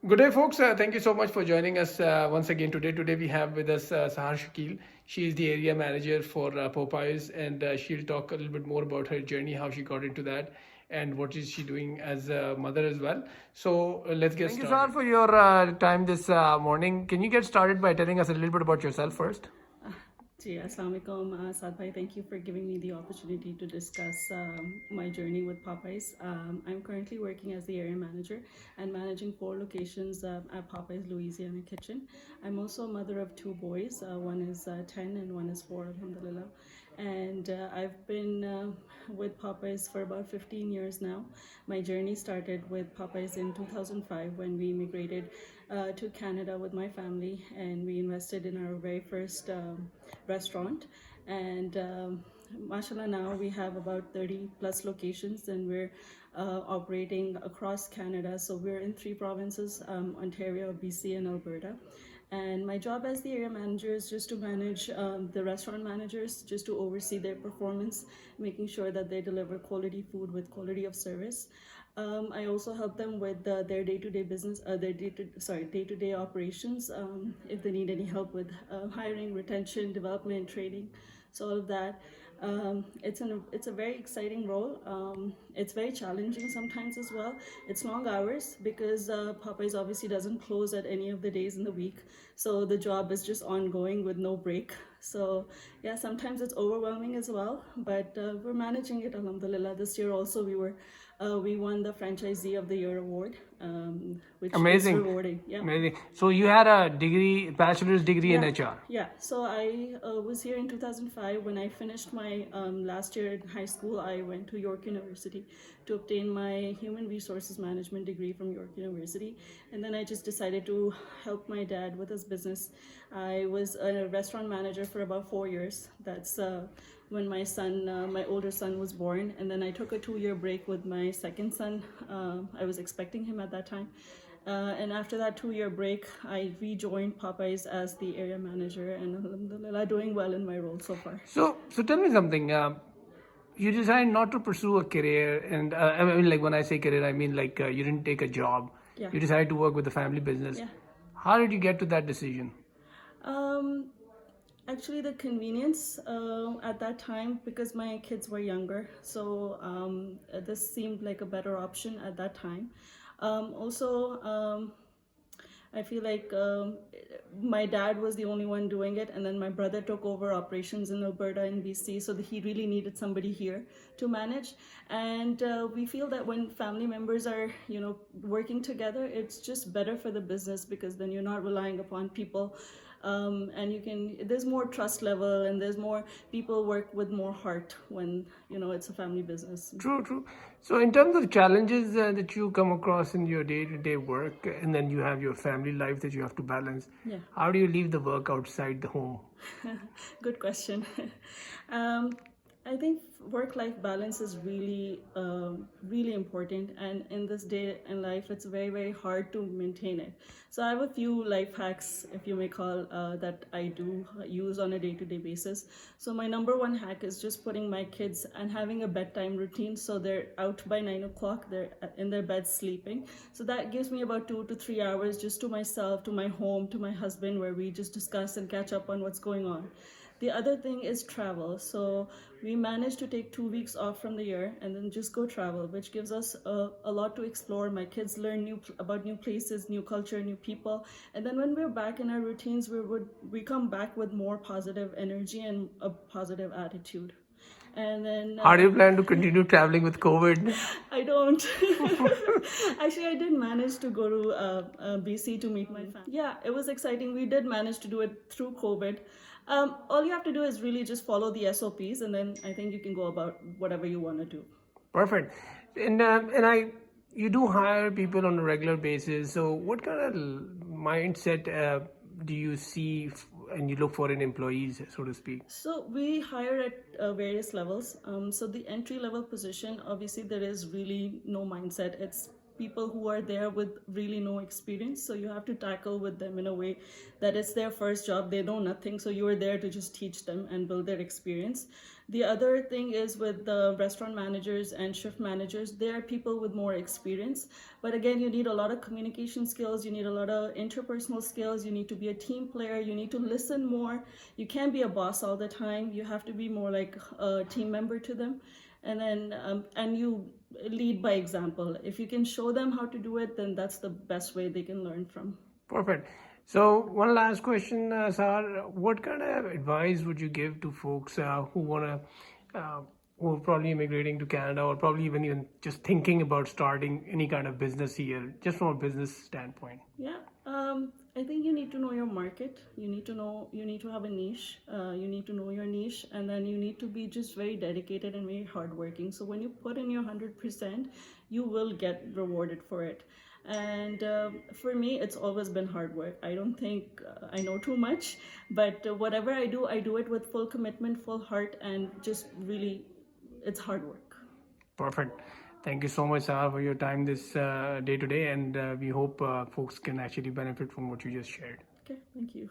Good day, folks. Thank you so much for joining us once again today. Today we have with us Sahar Shakeel. She is the area manager for Popeyes, and she'll talk a little bit more about her journey, how she got into that, and what is she doing as a mother as well. So let's get started. Thank you, Sahar, for your time this morning. Can you get started by telling us a little bit about yourself first? Ji, Assalamu alaikum, Saad bhai. Thank you for giving me the opportunity to discuss my journey with Popeyes. I'm currently working as the area manager and managing 4 locations at Popeyes Louisiana Kitchen. I'm also a mother of 2 boys. One is 10 and one is 4, alhamdulillah. And I've been with Popeyes for about 15 years now. My journey started with Popeyes in 2005 when we immigrated to Canada with my family, and we invested in our very first restaurant. And mashallah, now we have about 30 plus locations, and we're operating across Canada. So we're in 3 provinces, Ontario, BC, and Alberta. And my job as the area manager is just to manage the restaurant managers, just to oversee their performance, making sure that they deliver quality food with quality of service. I also help them with their day-to-day business, their day-to-day operations. If they need any help with hiring, retention, development, training, so all of that. It's a very exciting role. It's very challenging sometimes as well. It's long hours because Popeyes obviously doesn't close at any of the days in the week, so the job is just ongoing with no break. So yeah, sometimes it's overwhelming as well, but we're managing it, alhamdulillah. This year also we won the Franchisee of the Year award, which Amazing. is rewarding. Yeah. Amazing. So you had a degree, bachelor's degree in HR. Yeah, so I was here in 2005. When I finished my last year in high school, I went to York University to obtain my human resources management degree from York University. And then I just decided to help my dad with his business. I was a restaurant manager for about 4 years. That's when my son, my older son was born. And then I took a 2-year break with my second son. I was expecting him at that time. And after that 2-year break, I rejoined Popeyes as the area manager, and alhamdulillah, doing well in my role so far. So tell me something. You decided not to pursue a career, and I mean, like when I say career, I mean like you didn't take a job. Yeah. You decided to work with the family business. Yeah. How did you get to that decision? Actually, the convenience at that time, because my kids were younger, so this seemed like a better option at that time. Also, I feel like my dad was the only one doing it, and then my brother took over operations in Alberta and BC, so that he really needed somebody here to manage. And we feel that when family members are, working together, it's just better for the business, because then you're not relying upon people. And there's more trust level, and there's more people work with more heart when it's a family business. True. So in terms of challenges that you come across in your day-to-day work, and then you have your family life that you have to balance. Yeah. How do you leave the work outside the home? Good question. I think work-life balance is really important, and in this day and life, it's very, very hard to maintain it. So I have a few life hacks, if you may call, that I do use on a day-to-day basis. So my number 1 hack is just putting my kids and having a bedtime routine, so they're out by 9 o'clock, they're in their bed sleeping. So that gives me about 2 to 3 hours just to myself, to my home, to my husband, where we just discuss and catch up on what's going on. The other thing is travel. So we managed to take 2 weeks off from the year and then just go travel, which gives us a lot to explore. My kids learn about new places, new culture, new people. And then when we're back in our routines, we come back with more positive energy and a positive attitude. And then how do you plan to continue traveling with COVID? I don't. Actually, I did manage to go to BC to meet my family. Yeah, it was exciting. We did manage to do it through COVID. All you have to do is really just follow the SOPs, and then I think you can go about whatever you want to do. Perfect. And you do hire people on a regular basis. So what kind of mindset do you see and you look for in employees, so to speak? So we hire at various levels. So the entry level position, obviously there is really no mindset. It's people who are there with really no experience, so you have to tackle with them in a way that it's their first job, they know nothing, so you are there to just teach them and build their experience. The other thing is with the restaurant managers and shift managers, they are people with more experience. But again, you need a lot of communication skills, you need a lot of interpersonal skills, you need to be a team player, you need to listen more. You can't be a boss all the time, you have to be more like a team member to them. And then, and you lead by example. If you can show them how to do it, then that's the best way they can learn from. Perfect. So one last question, Sahar. What kind of advice would you give to folks who want to, who are probably immigrating to Canada, or probably even just thinking about starting any kind of business here, just from a business standpoint? Yeah, I think you need to know your market. You need to know, you need to have a niche. You need to know your niche, and then you need to be just very dedicated and very hardworking. So when you put in your 100%, you will get rewarded for it. And for me, it's always been hard work. I don't think I know too much, but whatever I do it with full commitment, full heart, and just really, it's hard work. Perfect. Thank you so much, Sahar, for your time this day today, and we hope folks can actually benefit from what you just shared. Okay, thank you.